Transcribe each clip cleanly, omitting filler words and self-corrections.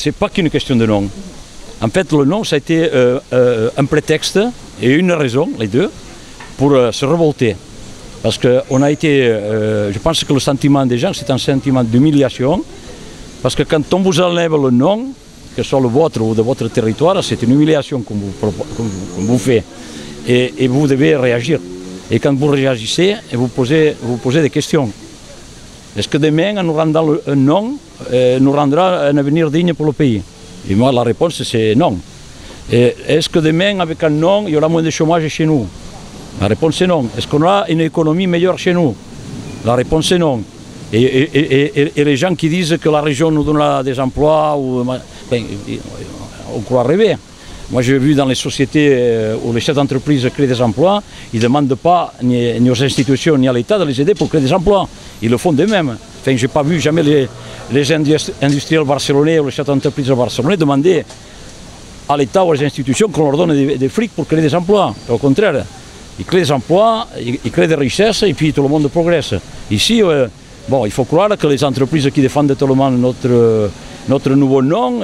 C'est pas qu'une question de nom. En fait, le nom, ça a été un prétexte et une raison, les deux, pour se révolter. Parce que on a été, je pense que le sentiment des gens, c'est un sentiment d'humiliation. Parce que quand on vous enlève le nom, que ce soit le vôtre ou de votre territoire, c'est une humiliation qu'on vous fait. Et vous devez réagir. Et quand vous réagissez, vous posez des questions. Est-ce que demain, en nous rendant un nom, nous rendra un avenir digne pour le pays? Et moi, la réponse, c'est non. Est-ce que demain, avec un nom, il y aura moins de chômage chez nous? La réponse est non. Est-ce qu'on aura une économie meilleure chez nous? La réponse est non. Et les gens qui disent que la région nous donnera des emplois, ben, on croit rêver. Moi, j'ai vu dans les sociétés où les chefs d'entreprise créent des emplois, ils ne demandent pas ni aux institutions ni à l'État de les aider pour créer des emplois. Ils le font d'eux-mêmes. Enfin, je n'ai pas vu jamais les industriels barcelonais ou les chefs d'entreprise barcelonais demander à l'État ou aux institutions qu'on leur donne des frics pour créer des emplois. Au contraire, ils créent des emplois, ils créent des richesses et puis tout le monde progresse. Ici, bon, il faut croire que les entreprises qui défendent tellement notre nouveau nom,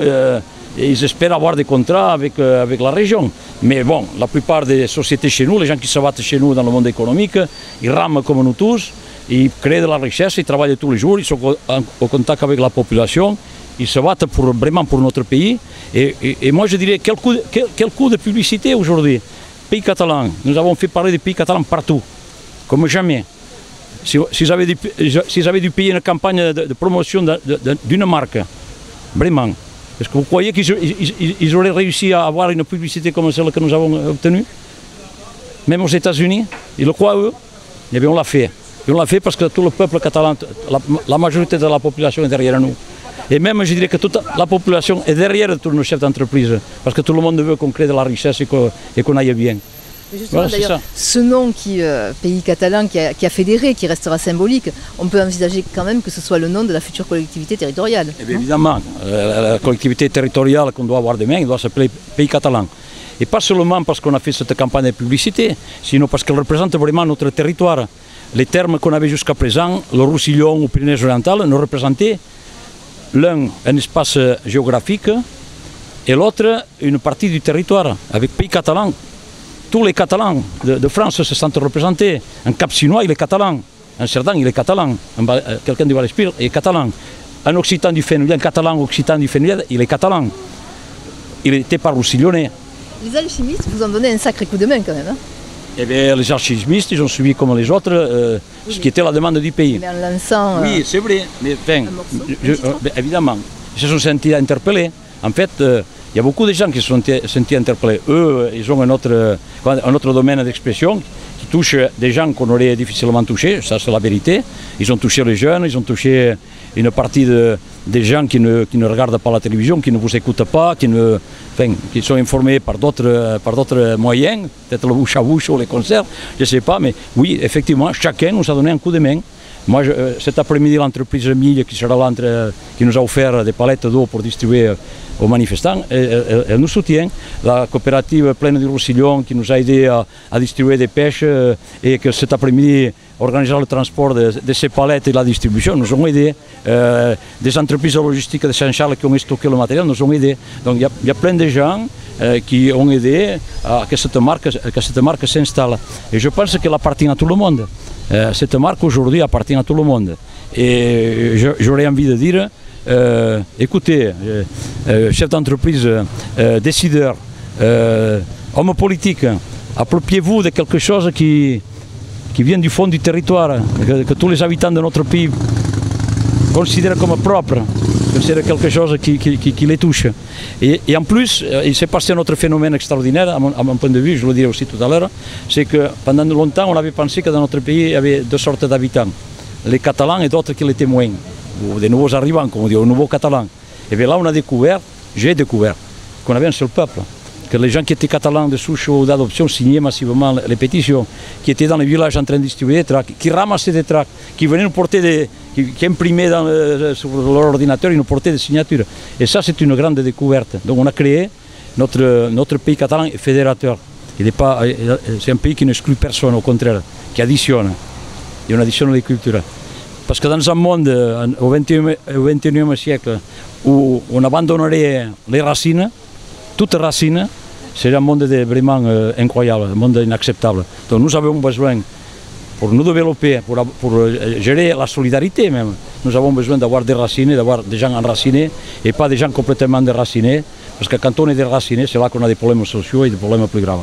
ils espèrent avoir des contrats avec la région. Mais bon, la plupart des sociétés chez nous, les gens qui se battent chez nous dans le monde économique, ils rament comme nous tous, ils créent de la richesse, ils travaillent tous les jours, ils sont au contact avec la population, ils se battent vraiment pour notre pays. Et moi je dirais, quel coup de publicité aujourd'hui? Pays catalan, nous avons fait parler des pays catalans partout, comme jamais. S'ils avaient dû payer une campagne de promotion d'une marque, vraiment, est-ce que vous croyez qu'ils auraient réussi à avoir une publicité comme celle que nous avons obtenue? Même aux États-Unis, ils le croient eux? Eh bien on l'a fait. Et on l'a fait parce que tout le peuple catalan, la majorité de la population est derrière nous. Et même je dirais que toute la population est derrière tous nos chefs d'entreprise, parce que tout le monde veut qu'on crée de la richesse et qu'on aille bien. Justement, voilà, d'ailleurs, ce nom pays catalan qui a fédéré, qui restera symbolique, on peut envisager quand même que ce soit le nom de la future collectivité territoriale. Eh bien, évidemment, la collectivité territoriale qu'on doit avoir demain doit s'appeler Pays catalan. Et pas seulement parce qu'on a fait cette campagne de publicité, sinon parce qu'elle représente vraiment notre territoire. Les termes qu'on avait jusqu'à présent, le Roussillon ou Pyrénées orientales, nous représentaient l'un un espace géographique et l'autre une partie du territoire, avec Pays catalan. Tous les Catalans de France se sentent représentés. Un Cap-Sinois, il est catalan. Un Cerdan, il est catalan. Quelqu'un du Val-Espire, il est catalan. Un Occitan du Fenouillet, un Catalan occitan du Fenouillet, il est catalan. Il n'était pas roussillonnais. Les alchimistes vous ont donné un sacré coup de main quand même. Hein? Eh bien, les alchimistes, ils ont suivi comme les autres ce qui était la demande du pays. Mais en lançant... Oui, c'est vrai. Mais enfin, évidemment, ils se sont sentis interpellés. En fait, il y a beaucoup de gens qui se sont sentis interpellés. Eux, ils ont un autre domaine d'expression qui touche des gens qu'on aurait difficilement touchés, ça c'est la vérité. Ils ont touché les jeunes, ils ont touché une partie des gens qui ne regardent pas la télévision, qui ne vous écoutent pas, qui sont informés par d'autres moyens, peut-être le bouche à bouche ou les concerts, je ne sais pas, mais oui, effectivement, chacun nous a donné un coup de main. Moi, cet après-midi, l'entreprise Mille qui sera là, qui nous a offert des palettes d'eau pour distribuer aux manifestants, elle nous soutient. La coopérative Plaine du Roussillon qui nous a aidé à distribuer des pêches et que cet après-midi organisera le transport de ces palettes et la distribution, nous ont aidés. Des entreprises logistiques de Saint-Charles qui ont stocké le matériel nous ont aidés. Donc il y a plein de gens qui ont aidé à que cette marque s'installe. Et je pense qu'elle appartient à tout le monde. Cette marque aujourd'hui appartient à tout le monde. Et j'aurais envie de dire, écoutez, chefs d'entreprise, décideurs, hommes politiques, appropriez-vous de quelque chose qui vient du fond du territoire, que tous les habitants de notre pays considèrent comme propre, considèrent quelque chose qui les touche. Et en plus, il s'est passé un autre phénomène extraordinaire, à mon point de vue, je le dirai aussi tout à l'heure, c'est que pendant longtemps, on avait pensé que dans notre pays, il y avait deux sortes d'habitants, les Catalans et d'autres qui l'étaient moins, ou des nouveaux arrivants, comme on dit, aux nouveaux Catalans. Et bien là, j'ai découvert qu'on avait un seul peuple, que les gens qui étaient catalans de souche ou d'adoption signaient massivement les pétitions, qui étaient dans les villages en train de distribuer des tracts, qui ramassaient des tracts, qui venaient nous porter qui imprimaient sur leur ordinateur, ils nous portaient des signatures. Et ça, c'est une grande découverte. Donc on a créé notre pays catalan fédérateur. C'est un pays qui n'exclut personne, au contraire, qui additionne. Et on additionne les cultures. Parce que dans un monde au XXIe siècle où on abandonnerait les racines, toutes les racines, c'est un monde vraiment incroyable, un monde inacceptable. Donc nous avons besoin, pour nous développer, pour gérer la solidarité même, nous avons besoin d'avoir des racines, d'avoir des gens enracinés et pas des gens complètement déracinés, parce que quand on est déraciné, c'est là qu'on a des problèmes sociaux et des problèmes plus graves.